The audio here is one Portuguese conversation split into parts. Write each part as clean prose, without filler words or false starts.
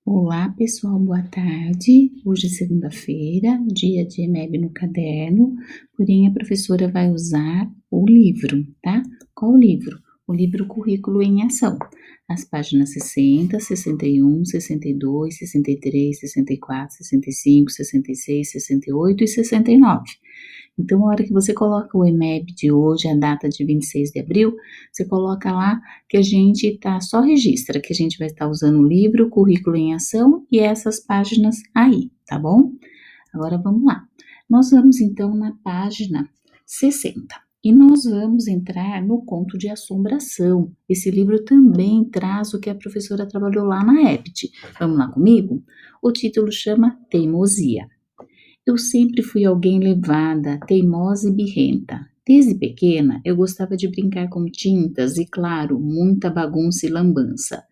Olá pessoal, boa tarde. Hoje é segunda-feira, dia de EMEB no caderno, porém a professora vai usar o livro, tá? Qual o livro? O livro Currículo em Ação. As páginas 60, 61, 62, 63, 64, 65, 66, 68 e 69. Então, a hora que você coloca o EMEB de hoje, a data de 26 de abril, você coloca lá que a gente só registra que a gente vai estar usando o livro, currículo em ação e essas páginas aí, tá bom? Agora vamos lá. Nós vamos então na página 60 e nós vamos entrar no conto de assombração. Esse livro também traz o que a professora trabalhou lá na EPT. Vamos lá comigo? O título chama Teimosia. Eu sempre fui alguém levada, teimosa e birrenta. Desde pequena, eu gostava de brincar com tintas e, claro, muita bagunça e lambança.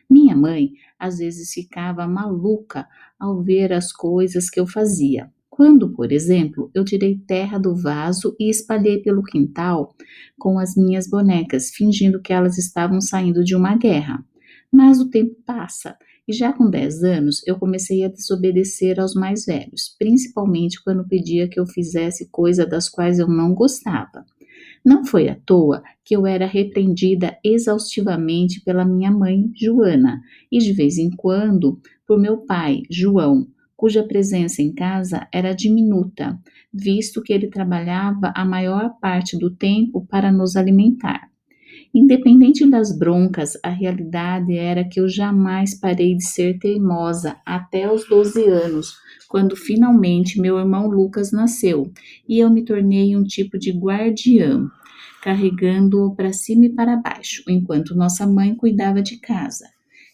Minha mãe, às vezes, ficava maluca ao ver as coisas que eu fazia. Quando, por exemplo, eu tirei terra do vaso e espalhei pelo quintal com as minhas bonecas, fingindo que elas estavam saindo de uma guerra. Mas o tempo passa e já com 10 anos, eu comecei a desobedecer aos mais velhos, principalmente quando pedia que eu fizesse coisa das quais eu não gostava. Não foi à toa que eu era repreendida exaustivamente pela minha mãe, Joana, e de vez em quando por meu pai, João, cuja presença em casa era diminuta, visto que ele trabalhava a maior parte do tempo para nos alimentar. Independente das broncas, a realidade era que eu jamais parei de ser teimosa até os 12 anos, quando finalmente meu irmão Lucas nasceu e eu me tornei um tipo de guardiã, carregando-o para cima e para baixo, enquanto nossa mãe cuidava de casa.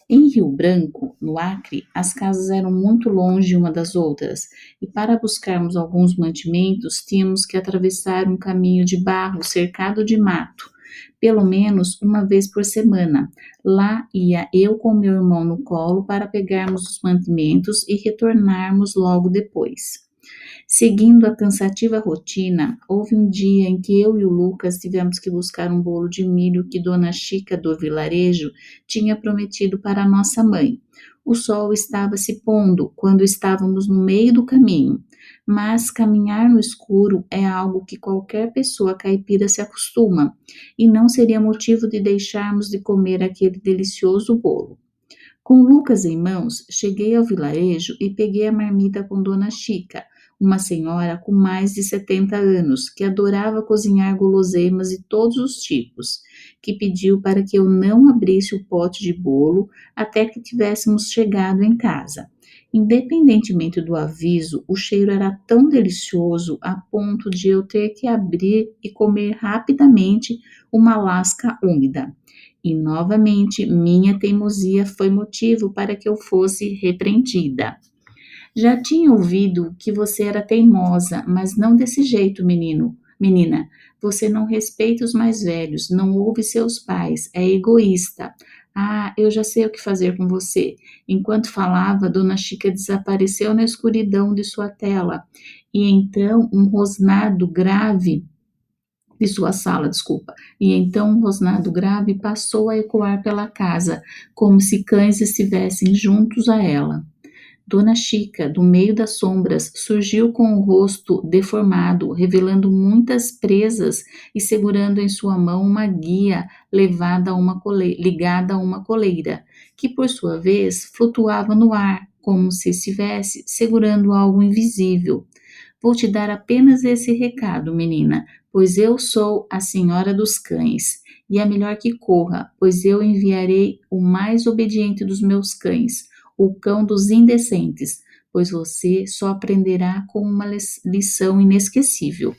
Em Rio Branco, no Acre, as casas eram muito longe uma das outras, e para buscarmos alguns mantimentos tínhamos que atravessar um caminho de barro cercado de mato, pelo menos uma vez por semana. Lá ia eu com meu irmão no colo para pegarmos os mantimentos e retornarmos logo depois. Seguindo a cansativa rotina, houve um dia em que eu e o Lucas tivemos que buscar um bolo de milho que Dona Chica do vilarejo tinha prometido para nossa mãe. O sol estava se pondo quando estávamos no meio do caminho, mas caminhar no escuro é algo que qualquer pessoa caipira se acostuma, e não seria motivo de deixarmos de comer aquele delicioso bolo. Com Lucas em mãos, cheguei ao vilarejo e peguei a marmita com Dona Chica, uma senhora com mais de 70 anos, que adorava cozinhar guloseimas de todos os tipos, que pediu para que eu não abrisse o pote de bolo até que tivéssemos chegado em casa. Independentemente do aviso, o cheiro era tão delicioso a ponto de eu ter que abrir e comer rapidamente uma lasca úmida. E novamente minha teimosia foi motivo para que eu fosse repreendida. Já tinha ouvido que você era teimosa, mas não desse jeito, menina. Você não respeita os mais velhos, não ouve seus pais, é egoísta. Ah, eu já sei o que fazer com você. Enquanto falava, Dona Chica desapareceu na escuridão de sua tela. E então um rosnado grave de sua sala, desculpa. E então um rosnado grave passou a ecoar pela casa, como se cães estivessem juntos a ela. Dona Chica, do meio das sombras, surgiu com o rosto deformado, revelando muitas presas e segurando em sua mão uma guia ligada a uma coleira, que por sua vez flutuava no ar, como se estivesse segurando algo invisível. Vou te dar apenas esse recado, menina, pois eu sou a senhora dos cães, e é melhor que corra, pois eu enviarei o mais obediente dos meus cães, o cão dos indecentes, pois você só aprenderá com uma lição inesquecível.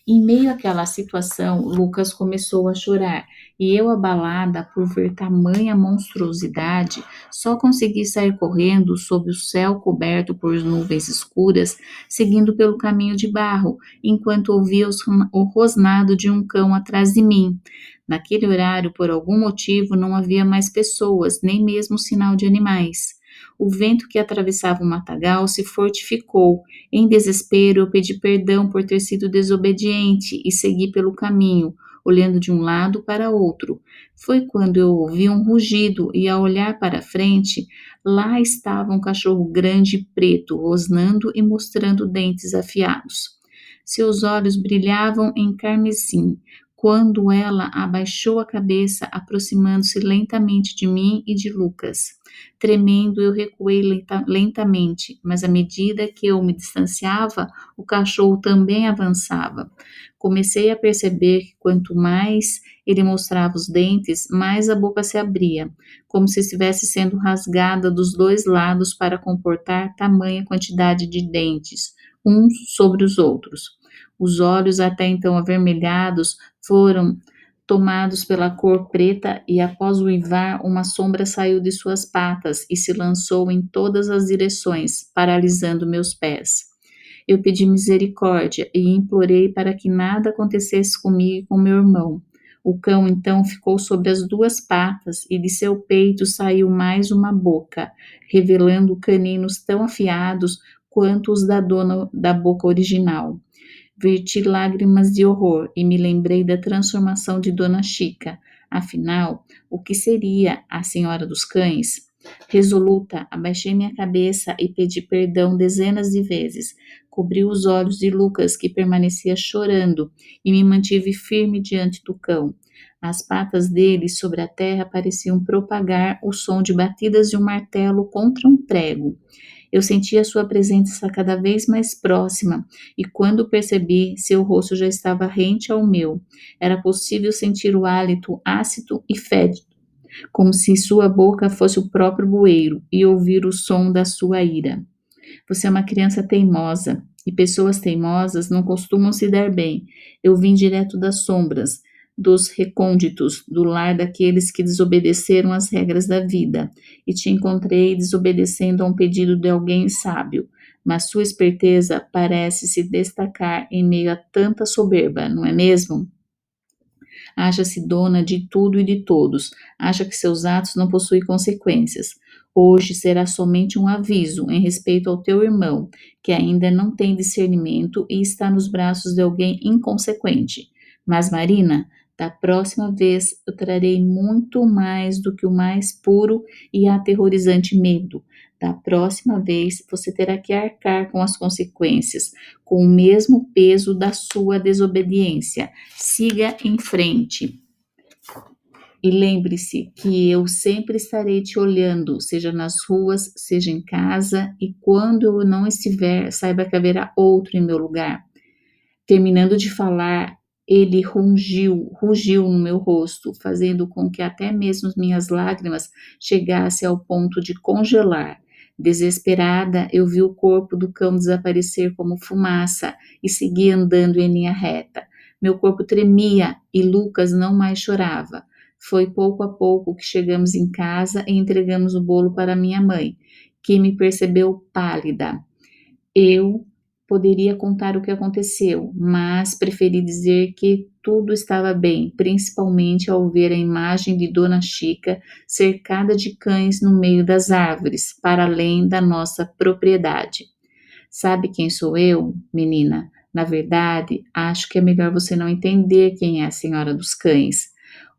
Em meio àquela situação, Lucas começou a chorar, e eu, abalada por ver tamanha monstruosidade, só consegui sair correndo sob o céu coberto por nuvens escuras, seguindo pelo caminho de barro, enquanto ouvia o rosnado de um cão atrás de mim. Naquele horário, por algum motivo, não havia mais pessoas, nem mesmo sinal de animais. O vento que atravessava o matagal se fortificou. Em desespero, eu pedi perdão por ter sido desobediente e segui pelo caminho, olhando de um lado para outro. Foi quando eu ouvi um rugido e, ao olhar para frente, lá estava um cachorro grande e preto, rosnando e mostrando dentes afiados. Seus olhos brilhavam em carmesim, quando ela abaixou a cabeça, aproximando-se lentamente de mim e de Lucas. Tremendo, eu recuei lentamente, mas à medida que eu me distanciava, o cachorro também avançava. Comecei a perceber que quanto mais ele mostrava os dentes, mais a boca se abria, como se estivesse sendo rasgada dos dois lados para comportar tamanha quantidade de dentes, uns sobre os outros. Os olhos, até então avermelhados, foram tomados pela cor preta e, após uivar, uma sombra saiu de suas patas e se lançou em todas as direções, paralisando meus pés. Eu pedi misericórdia e implorei para que nada acontecesse comigo e com meu irmão. O cão então ficou sobre as duas patas e de seu peito saiu mais uma boca, revelando caninos tão afiados quanto os da dona da boca original. Verti lágrimas de horror e me lembrei da transformação de Dona Chica. Afinal, o que seria a Senhora dos Cães? Resoluta, abaixei minha cabeça e pedi perdão dezenas de vezes. Cobri os olhos de Lucas, que permanecia chorando, e me mantive firme diante do cão. As patas dele sobre a terra pareciam propagar o som de batidas de um martelo contra um prego. Eu sentia sua presença cada vez mais próxima, e quando percebi, seu rosto já estava rente ao meu. Era possível sentir o hálito ácido e fétido, como se sua boca fosse o próprio bueiro, e ouvir o som da sua ira. Você é uma criança teimosa, e pessoas teimosas não costumam se dar bem. Eu vim direto das sombras, dos recônditos, do lar daqueles que desobedeceram às regras da vida, e te encontrei desobedecendo a um pedido de alguém sábio. Mas sua esperteza parece se destacar em meio a tanta soberba, não é mesmo? Acha-se dona de tudo e de todos, acha que seus atos não possuem consequências. Hoje será somente um aviso em respeito ao teu irmão, que ainda não tem discernimento e está nos braços de alguém inconsequente. Mas, Marina, da próxima vez eu trarei muito mais do que o mais puro e aterrorizante medo. Da próxima vez você terá que arcar com as consequências, com o mesmo peso da sua desobediência. Siga em frente. E lembre-se que eu sempre estarei te olhando, seja nas ruas, seja em casa, e quando eu não estiver, saiba que haverá outro em meu lugar. Terminando de falar, ele rugiu no meu rosto, fazendo com que até mesmo as minhas lágrimas chegassem ao ponto de congelar. Desesperada, eu vi o corpo do cão desaparecer como fumaça e segui andando em linha reta. Meu corpo tremia e Lucas não mais chorava. Foi pouco a pouco que chegamos em casa e entregamos o bolo para minha mãe, que me percebeu pálida. Eu poderia contar o que aconteceu, mas preferi dizer que tudo estava bem, principalmente ao ver a imagem de Dona Chica cercada de cães no meio das árvores, para além da nossa propriedade. Sabe quem sou eu, menina? Na verdade, acho que é melhor você não entender quem é a Senhora dos Cães.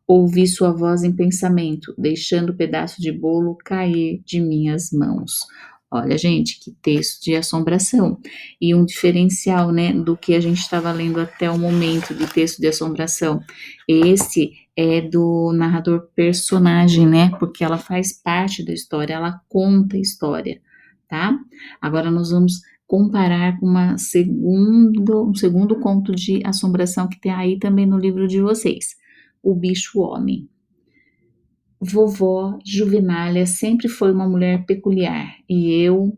Ouvi sua voz em pensamento, deixando o pedaço de bolo cair de minhas mãos. Olha, gente, que texto de assombração. E um diferencial, né, do que a gente estava lendo até o momento de texto de assombração. Esse é do narrador personagem, né, porque ela faz parte da história, ela conta a história, tá? Agora nós vamos comparar com um segundo conto de assombração que tem aí também no livro de vocês. O Bicho Homem. Vovó Juvenália sempre foi uma mulher peculiar e eu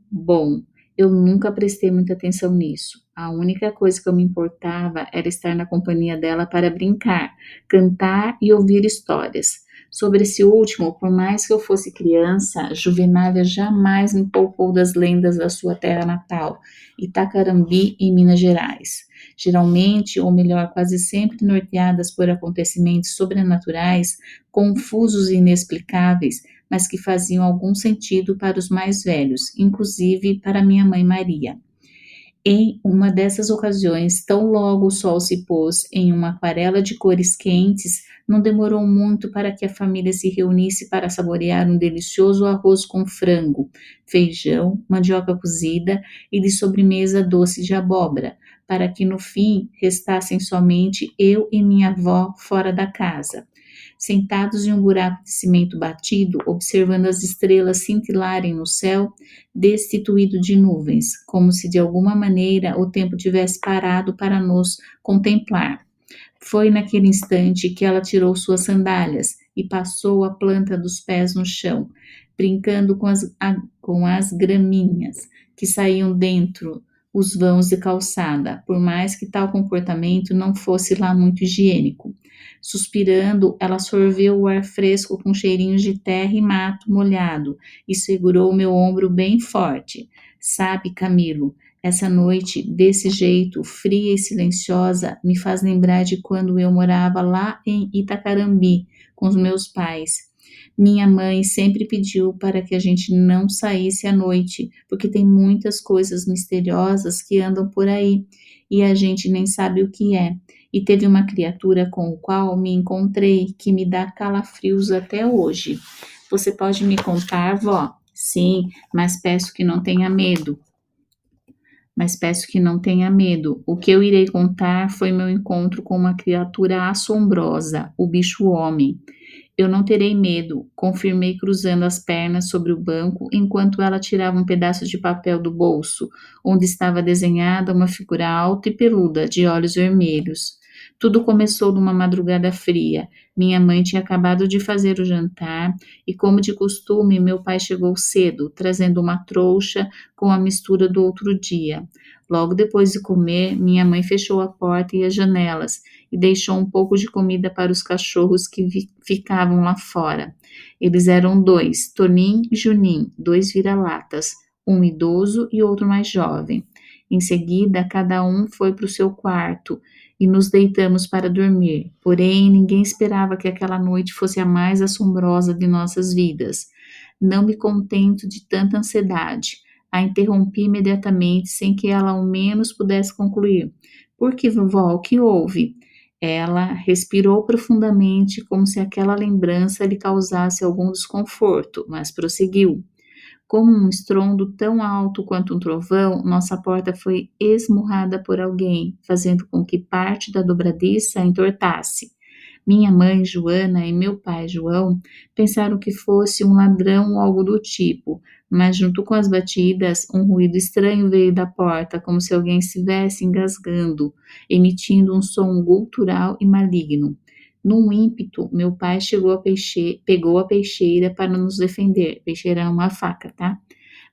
nunca prestei muita atenção nisso. A única coisa que eu me importava era estar na companhia dela para brincar, cantar e ouvir histórias. Sobre esse último, por mais que eu fosse criança, Juvenália jamais me poupou das lendas da sua terra natal, Itacarambi, em Minas Gerais. Geralmente, ou melhor, quase sempre norteadas por acontecimentos sobrenaturais, confusos e inexplicáveis, mas que faziam algum sentido para os mais velhos, inclusive para minha mãe Maria. Em uma dessas ocasiões, tão logo o sol se pôs em uma aquarela de cores quentes, não demorou muito para que a família se reunisse para saborear um delicioso arroz com frango, feijão, mandioca cozida e de sobremesa doce de abóbora, para que no fim restassem somente eu e minha avó fora da casa. Sentados em um buraco de cimento batido, observando as estrelas cintilarem no céu, destituído de nuvens, como se de alguma maneira o tempo tivesse parado para nos contemplar. Foi naquele instante que ela tirou suas sandálias e passou a planta dos pés no chão, brincando com as graminhas que saíam dentro os vãos de calçada, por mais que tal comportamento não fosse lá muito higiênico. Suspirando, ela sorveu o ar fresco com cheirinhos de terra e mato molhado e segurou meu ombro bem forte. Sabe, Camilo, essa noite, desse jeito, fria e silenciosa, me faz lembrar de quando eu morava lá em Itacarambi, com os meus pais. Minha mãe sempre pediu para que a gente não saísse à noite, porque tem muitas coisas misteriosas que andam por aí e a gente nem sabe o que é. E teve uma criatura com o qual me encontrei que me dá calafrios até hoje. Você pode me contar, vó? Sim, mas peço que não tenha medo. Mas peço que não tenha medo. O que eu irei contar foi meu encontro com uma criatura assombrosa, o bicho-homem. Eu não terei medo, confirmei cruzando as pernas sobre o banco enquanto ela tirava um pedaço de papel do bolso, onde estava desenhada uma figura alta e peluda, de olhos vermelhos. Tudo começou numa madrugada fria. Minha mãe tinha acabado de fazer o jantar e, como de costume, meu pai chegou cedo, trazendo uma trouxa com a mistura do outro dia. Logo depois de comer, minha mãe fechou a porta e as janelas e deixou um pouco de comida para os cachorros que ficavam lá fora. Eles eram dois, Tonim e Junim, dois vira-latas, um idoso e outro mais jovem. Em seguida, cada um foi para o seu quarto e nos deitamos para dormir. Porém, ninguém esperava que aquela noite fosse a mais assombrosa de nossas vidas. Não me contento de tanta ansiedade. A interrompi imediatamente, sem que ela ao menos pudesse concluir. Por que, vovó? O que houve? Ela respirou profundamente, como se aquela lembrança lhe causasse algum desconforto, mas prosseguiu. Como um estrondo tão alto quanto um trovão, nossa porta foi esmurrada por alguém, fazendo com que parte da dobradiça entortasse. Minha mãe, Joana, e meu pai, João, pensaram que fosse um ladrão ou algo do tipo, mas junto com as batidas, um ruído estranho veio da porta, como se alguém estivesse engasgando, emitindo um som gutural e maligno. Num ímpeto, meu pai pegou a peixeira para nos defender. Peixeira é uma faca, tá?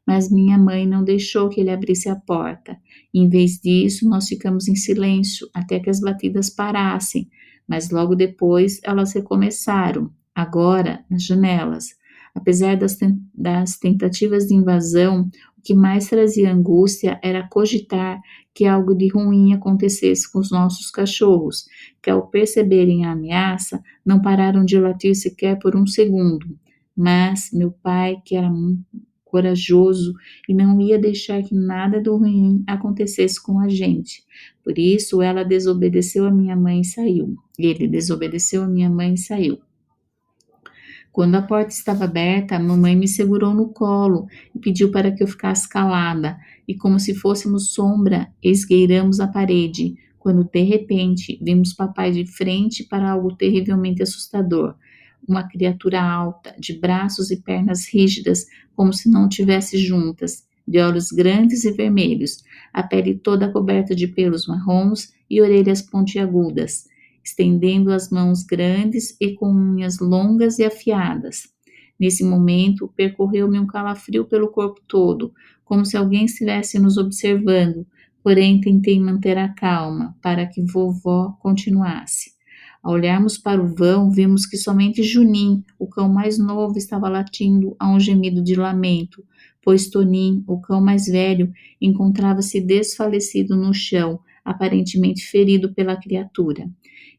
Mas minha mãe não deixou que ele abrisse a porta. Em vez disso, nós ficamos em silêncio até que as batidas parassem, mas logo depois elas recomeçaram, agora nas janelas. Apesar das tentativas de invasão, o que mais trazia angústia era cogitar que algo de ruim acontecesse com os nossos cachorros, que ao perceberem a ameaça, não pararam de latir sequer por um segundo. Mas meu pai, que era corajoso e não ia deixar que nada do ruim acontecesse com a gente. Por isso, ela desobedeceu a minha mãe e saiu. Ele desobedeceu a minha mãe e saiu. Quando a porta estava aberta, a mamãe me segurou no colo e pediu para que eu ficasse calada, e como se fôssemos sombra, esgueiramos a parede, quando de repente vimos papai de frente para algo terrivelmente assustador. Uma criatura alta, de braços e pernas rígidas, como se não tivesse juntas, de olhos grandes e vermelhos, a pele toda coberta de pelos marrons e orelhas pontiagudas, estendendo as mãos grandes e com unhas longas e afiadas. Nesse momento, percorreu-me um calafrio pelo corpo todo, como se alguém estivesse nos observando, porém tentei manter a calma para que vovó continuasse. Ao olharmos para o vão, vimos que somente Junim, o cão mais novo, estava latindo a um gemido de lamento, pois Tonim, o cão mais velho, encontrava-se desfalecido no chão, aparentemente ferido pela criatura.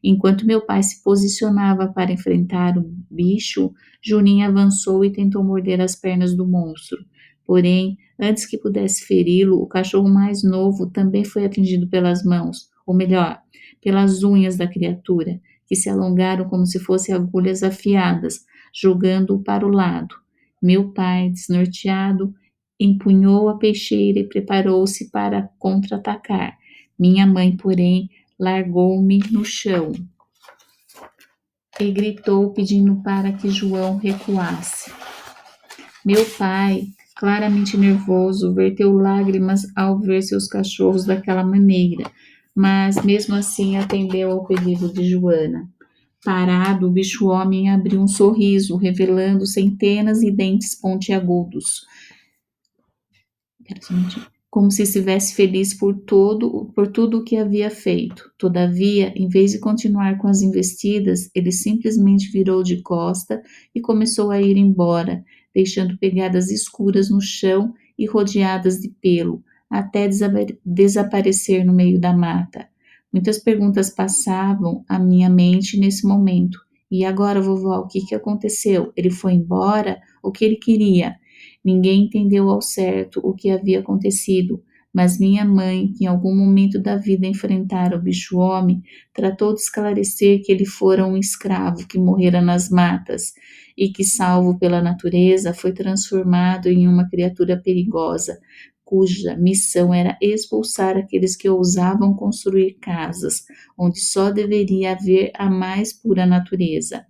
Enquanto meu pai se posicionava para enfrentar o bicho, Juninho avançou e tentou morder as pernas do monstro. Porém, antes que pudesse feri-lo, o cachorro mais novo também foi atingido pelas mãos, ou melhor, pelas unhas da criatura, que se alongaram como se fossem agulhas afiadas, jogando-o para o lado. Meu pai, desnorteado, empunhou a peixeira e preparou-se para contra-atacar. Minha mãe, porém, largou-me no chão e gritou pedindo para que João recuasse. Meu pai, claramente nervoso, verteu lágrimas ao ver seus cachorros daquela maneira, mas mesmo assim atendeu ao pedido de Joana. Parado, o bicho-homem abriu um sorriso, revelando centenas de dentes pontiagudos, como se estivesse feliz por tudo o que havia feito. Todavia, em vez de continuar com as investidas, ele simplesmente virou de costa e começou a ir embora, deixando pegadas escuras no chão e rodeadas de pelo, até desaparecer no meio da mata. Muitas perguntas passavam à minha mente nesse momento. E agora, vovó, o que aconteceu? Ele foi embora? O que ele queria? Ninguém entendeu ao certo o que havia acontecido, mas minha mãe, que em algum momento da vida enfrentara o bicho-homem, tratou de esclarecer que ele fora um escravo que morrera nas matas e que, salvo pela natureza, foi transformado em uma criatura perigosa, cuja missão era expulsar aqueles que ousavam construir casas, onde só deveria haver a mais pura natureza.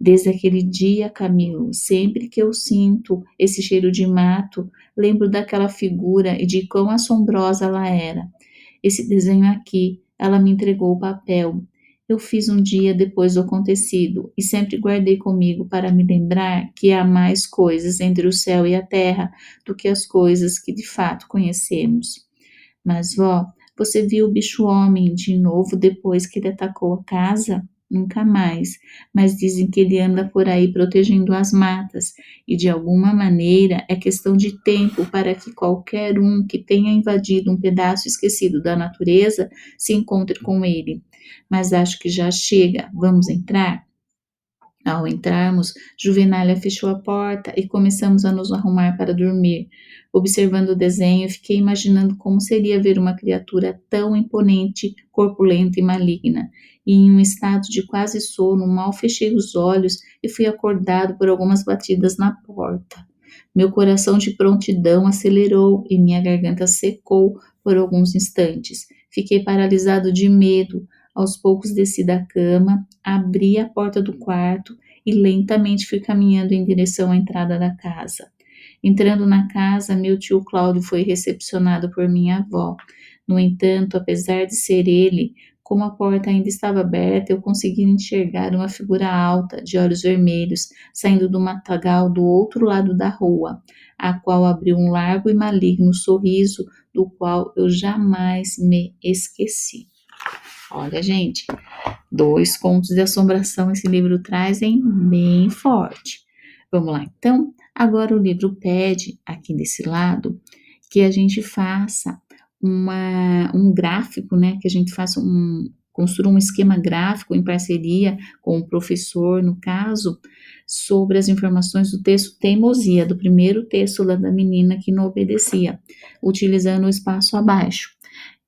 Desde aquele dia, Camilo, sempre que eu sinto esse cheiro de mato, lembro daquela figura e de quão assombrosa ela era. Esse desenho aqui, ela me entregou o papel. Eu fiz um dia depois do acontecido e sempre guardei comigo para me lembrar que há mais coisas entre o céu e a terra do que as coisas que de fato conhecemos. Mas, vó, você viu o bicho-homem de novo depois que ele atacou a casa? Nunca mais, mas dizem que ele anda por aí protegendo as matas, e de alguma maneira é questão de tempo para que qualquer um que tenha invadido um pedaço esquecido da natureza se encontre com ele. Mas acho que já chega, vamos entrar? Ao entrarmos, Juvenália fechou a porta e começamos a nos arrumar para dormir. Observando o desenho, fiquei imaginando como seria ver uma criatura tão imponente, corpulenta e maligna. E em um estado de quase sono, mal fechei os olhos e fui acordado por algumas batidas na porta. Meu coração de prontidão acelerou e minha garganta secou por alguns instantes. Fiquei paralisado de medo. Aos poucos desci da cama, abri a porta do quarto e lentamente fui caminhando em direção à entrada da casa. Entrando na casa, meu tio Cláudio foi recepcionado por minha avó. No entanto, apesar de ser ele, como a porta ainda estava aberta, eu consegui enxergar uma figura alta, de olhos vermelhos, saindo do matagal do outro lado da rua, a qual abriu um largo e maligno sorriso, do qual eu jamais me esqueci. Olha, gente, 2 contos de assombração esse livro traz, hein? Bem forte. Vamos lá, então. Agora o livro pede, aqui desse lado, que a gente faça um gráfico, né? Que a gente faça construa um esquema gráfico em parceria com o professor, no caso, sobre as informações do texto Teimosia, do primeiro texto lá da menina que não obedecia, utilizando o espaço abaixo.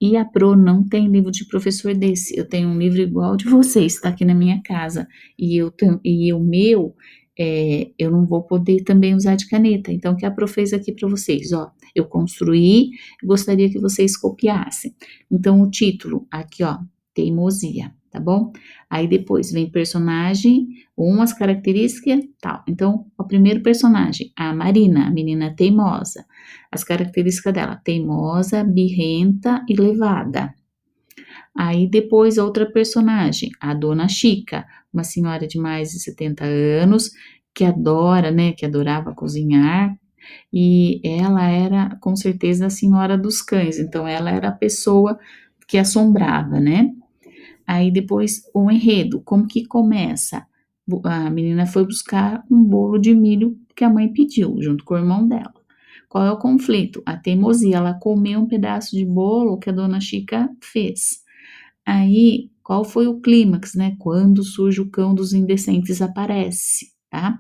E a Pro não tem livro de professor desse. Eu tenho um livro igual de vocês, está aqui na minha casa. E o meu, eu não vou poder também usar de caneta. Então, o que a Pro fez aqui para vocês? Ó, eu construí, gostaria que vocês copiassem. Então, o título, aqui, ó, Teimosia, tá bom? Aí depois vem personagem, umas características, tal. Então, o primeiro personagem, a Marina, a menina teimosa. As características dela, teimosa, birrenta e levada. Aí depois outra personagem, a Dona Chica, uma senhora de mais de 70 anos, que adora, né, que adorava cozinhar, e ela era com certeza a senhora dos cães, então ela era a pessoa que assombrava, né? Aí depois o enredo, como que começa? A menina foi buscar um bolo de milho que a mãe pediu, junto com o irmão dela. Qual é o conflito? A teimosia, ela comeu um pedaço de bolo que a dona Chica fez. Aí, qual foi o clímax, né? Quando surge o cão dos indecentes aparece, tá?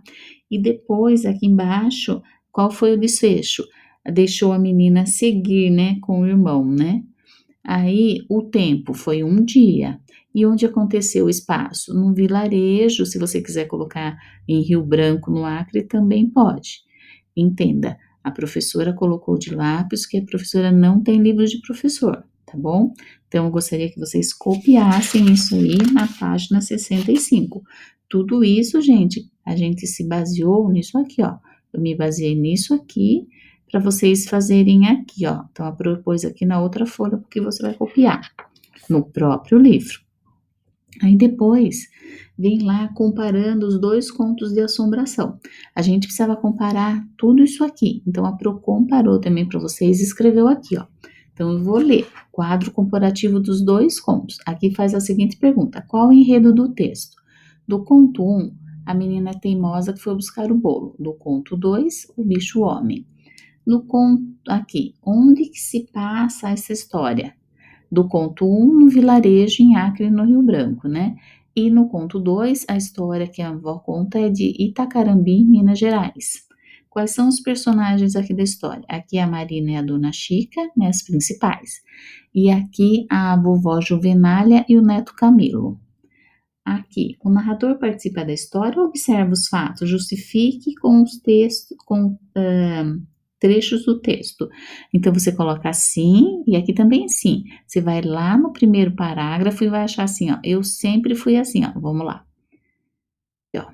E depois, aqui embaixo, qual foi o desfecho? deixou a menina seguir, né, com o irmão, né? Aí o tempo foi um dia. E onde aconteceu o espaço? Num vilarejo, se você quiser colocar em Rio Branco, no Acre, também pode. Entenda, a professora colocou de lápis que a professora não tem livro de professor, tá bom? Então, eu gostaria que vocês copiassem isso aí na página 65. Tudo isso, gente, a gente se baseou nisso aqui, ó. Eu me baseei nisso aqui para vocês fazerem aqui, ó. Então, eu propus aqui na outra folha porque você vai copiar no próprio livro. Aí depois vem lá comparando os dois contos de assombração. A gente precisava comparar tudo isso aqui. Então a Pro comparou também para vocês e escreveu aqui, ó. Então eu vou ler quadro comparativo dos dois contos. Aqui faz a seguinte pergunta: qual o enredo do texto? Do conto 1, a menina teimosa que foi buscar o bolo. Do conto 2, o bicho homem. No conto aqui, onde que se passa essa história? Do conto 1, no vilarejo em Acre, no Rio Branco, né? E no conto 2, a história que a avó conta é de Itacarambi, Minas Gerais. Quais são os personagens aqui da história? Aqui a Marina e a Dona Chica, né, as principais. E aqui a vovó Juvenália e o neto Camilo. Aqui, o narrador participa da história ou observa os fatos? Justifique com os textos, trechos do texto. Então, você coloca assim, e aqui também sim. Você vai lá no primeiro parágrafo e vai achar assim, ó. Eu sempre fui assim, ó. Vamos lá. Aqui, ó.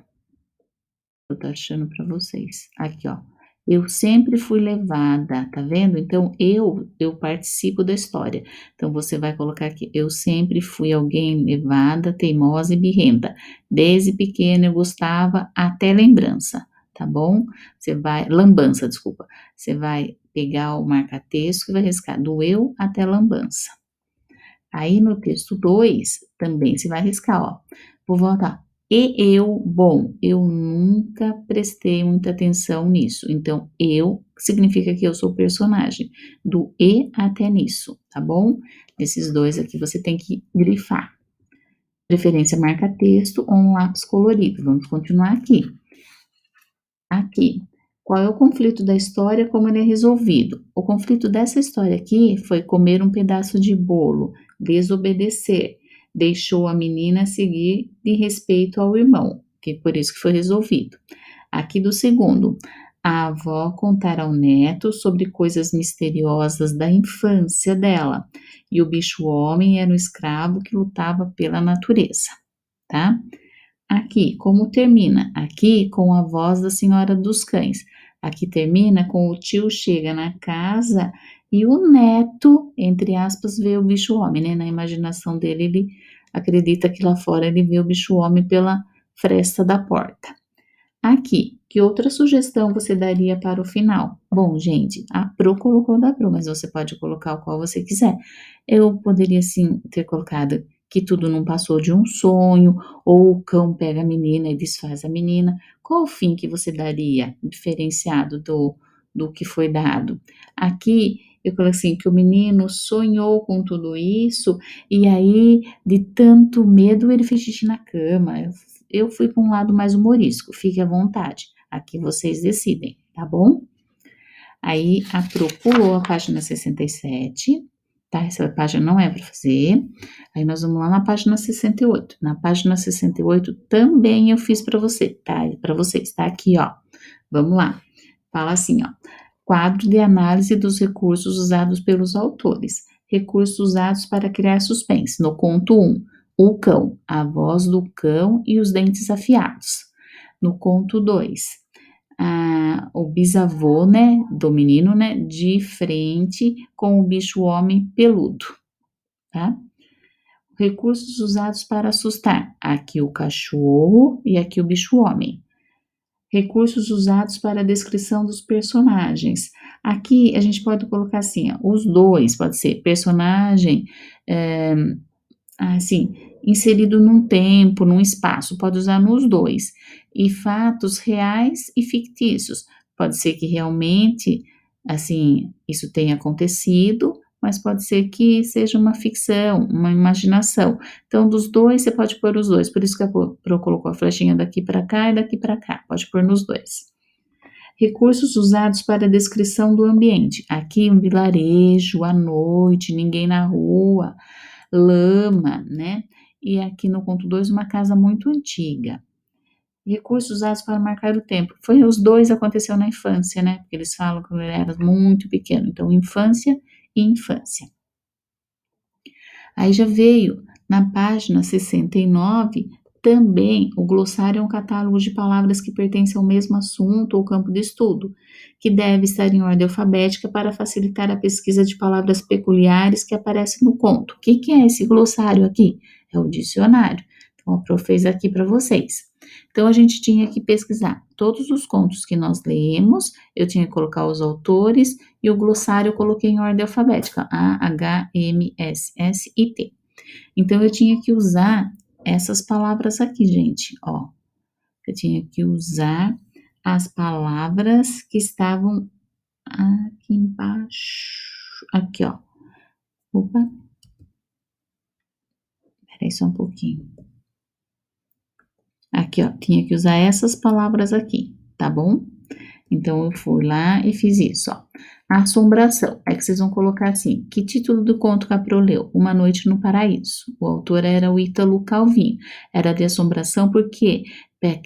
Eu tô achando para vocês. Aqui, ó. Eu sempre fui levada, tá vendo? Então, eu participo da história. Então, você vai colocar aqui, eu sempre fui alguém levada, teimosa e birrenta. Desde pequena eu gostava até lembrança, tá bom? Você vai, lambança, desculpa. Você vai pegar o marca-texto e vai riscar do eu até lambança. Aí, no texto 2, também você vai riscar, ó. Vou voltar. E eu, bom, eu nunca prestei muita atenção nisso. Então, eu significa que eu sou personagem. Do e até nisso, tá bom? Esses dois aqui você tem que grifar. Preferência marca-texto ou um lápis colorido. Vamos continuar aqui. Aqui. Qual é o conflito da história, como ele é resolvido? O conflito dessa história aqui foi comer um pedaço de bolo, desobedecer, deixou a menina seguir de respeito ao irmão, que por isso que foi resolvido. Aqui do segundo, a avó contar ao neto sobre coisas misteriosas da infância dela, e o bicho-homem era um escravo que lutava pela natureza, tá? Aqui, como termina? Aqui com a voz da senhora dos cães. Aqui termina com o tio chega na casa e o neto, entre aspas, vê o bicho-homem, né? Na imaginação dele, ele acredita que lá fora ele vê o bicho-homem pela fresta da porta. Aqui, que outra sugestão você daria para o final? Bom, gente, a Pro colocou da Pro, mas você pode colocar o qual você quiser. Eu poderia, sim, ter colocado que tudo não passou de um sonho, ou o cão pega a menina e desfaz a menina. Qual o fim que você daria, diferenciado do que foi dado? Aqui, eu coloquei assim, que o menino sonhou com tudo isso, e aí, de tanto medo, ele fez xixi na cama. Eu fui para um lado mais humorístico, fique à vontade. Aqui vocês decidem, tá bom? Aí a Pro pulou a página 67, tá? Essa página não é para fazer. Aí nós vamos lá na página 68. Na página 68 também eu fiz para você, tá? Para vocês, tá? Aqui, ó. Vamos lá. Fala assim, ó. Quadro de análise dos recursos usados pelos autores. Recursos usados para criar suspense. No conto 1, o cão, a voz do cão e os dentes afiados. No conto 2, o bisavô, né, do menino, né, de frente com o bicho-homem peludo, tá? Recursos usados para assustar. Aqui o cachorro e aqui o bicho-homem. Recursos usados para a descrição dos personagens. Aqui a gente pode colocar assim, ó, os dois, pode ser personagem, assim, inserido num tempo, num espaço, pode usar nos dois. E fatos reais e fictícios. Pode ser que realmente, assim, isso tenha acontecido, mas pode ser que seja uma ficção, uma imaginação. Então, dos dois, você pode pôr os dois. Por isso que a Pro colocou a flechinha daqui para cá e daqui para cá. Pode pôr nos dois. Recursos usados para a descrição do ambiente. Aqui um vilarejo, à noite, ninguém na rua, lama, né? E aqui no conto 2, uma casa muito antiga. Recursos usados para marcar o tempo. Foi os dois aconteceu na infância, né? Porque eles falam que ele era muito pequeno. Então, infância e infância. Aí já veio na página 69 também o glossário é um catálogo de palavras que pertencem ao mesmo assunto ou campo de estudo, que deve estar em ordem alfabética para facilitar a pesquisa de palavras peculiares que aparecem no conto. O que é esse glossário aqui? É o dicionário. Então, a Pro fez aqui para vocês. Então, a gente tinha que pesquisar todos os contos que nós lemos, eu tinha que colocar os autores, e o glossário eu coloquei em ordem alfabética, A, H, M, S, S e T. Então, eu tinha que usar essas palavras aqui, gente, ó. Eu tinha que usar as palavras que estavam aqui embaixo. Aqui, ó. Opa. Peraí só um pouquinho. Aqui, ó. Tinha que usar essas palavras aqui, tá bom? Então, eu fui lá e fiz isso, ó. Assombração. É que vocês vão colocar assim, que título do conto que a Pro leu? Uma Noite no Paraíso. O autor era o Ítalo Calvino. Era de assombração porque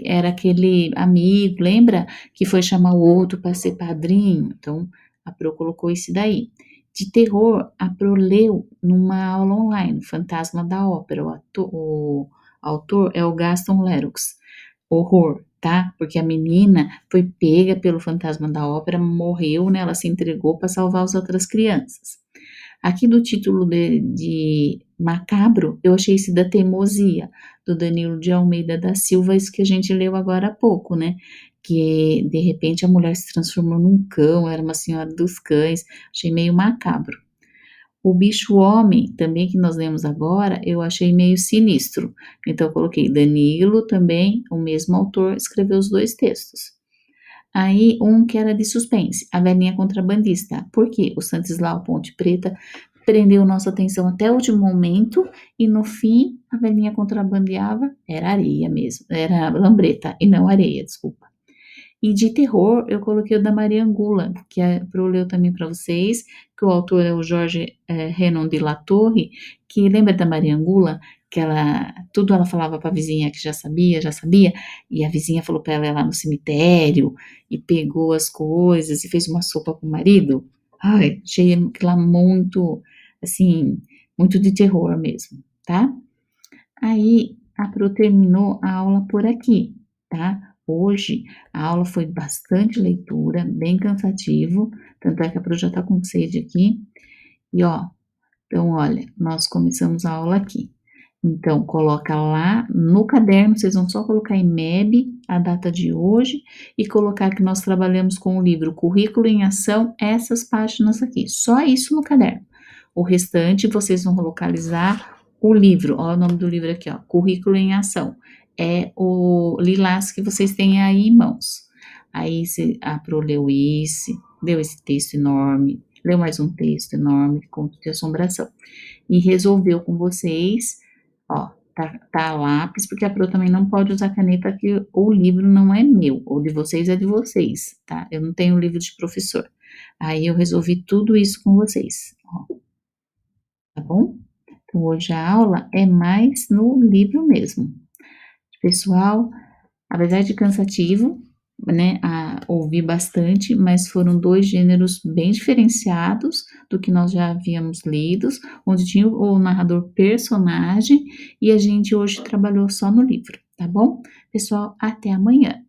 era aquele amigo, lembra? Que foi chamar o outro para ser padrinho. Então, a Pro colocou esse daí. De terror, a Pro leu numa aula online, Fantasma da Ópera. O autor é o Gaston Leroux. Horror, tá? Porque a menina foi pega pelo fantasma da ópera, morreu, né? Ela se entregou para salvar as outras crianças. Aqui do título de Macabro, eu achei esse da Teimosia, do Danilo de Almeida da Silva, isso que a gente leu agora há pouco, né? Que de repente a mulher se transformou num cão, era uma senhora dos cães, achei meio macabro. O bicho homem, também que nós lemos agora, eu achei meio sinistro. Então eu coloquei Danilo também, o mesmo autor, escreveu os dois textos. Aí um que era de suspense, A Velhinha Contrabandista. Por quê? O Stanislau Ponte Preta prendeu nossa atenção até o último momento e no fim a velhinha contrabandeava, era areia mesmo, era lambreta e não areia, desculpa. E de terror, eu coloquei o da Maria Angula, que é para eu ler também para vocês, que o autor é o Jorge Renan de la Torre, que lembra da Maria Angula, que tudo ela falava para a vizinha que já sabia, e a vizinha falou para ela ir lá no cemitério, e pegou as coisas, e fez uma sopa com o marido. Ai, achei aquela muito, assim, muito de terror mesmo, tá? Aí, a Pro terminou a aula por aqui, tá? Hoje a aula foi bastante leitura, bem cansativo, tanto é que a Pro já tá com sede aqui. E ó, então olha, nós começamos a aula aqui. Então, coloca lá no caderno, vocês vão só colocar em MEB a data de hoje e colocar que nós trabalhamos com o livro Currículo em Ação, essas páginas aqui, só isso no caderno. O restante vocês vão localizar o livro, ó o nome do livro aqui, ó, Currículo em Ação. É o lilás que vocês têm aí em mãos. Aí a Pro leu esse texto enorme, leu mais um texto enorme, conto de assombração. E resolveu com vocês, ó, tá lápis, porque a Pro também não pode usar caneta, que o livro não é meu, o de vocês é de vocês, tá? Eu não tenho livro de professor. Aí eu resolvi tudo isso com vocês, ó. Tá bom? Então hoje a aula é mais no livro mesmo. Pessoal, apesar de cansativo, né, ouvir bastante, mas foram dois gêneros bem diferenciados do que nós já havíamos lido, onde tinha o narrador personagem e a gente hoje trabalhou só no livro, tá bom? Pessoal, até amanhã.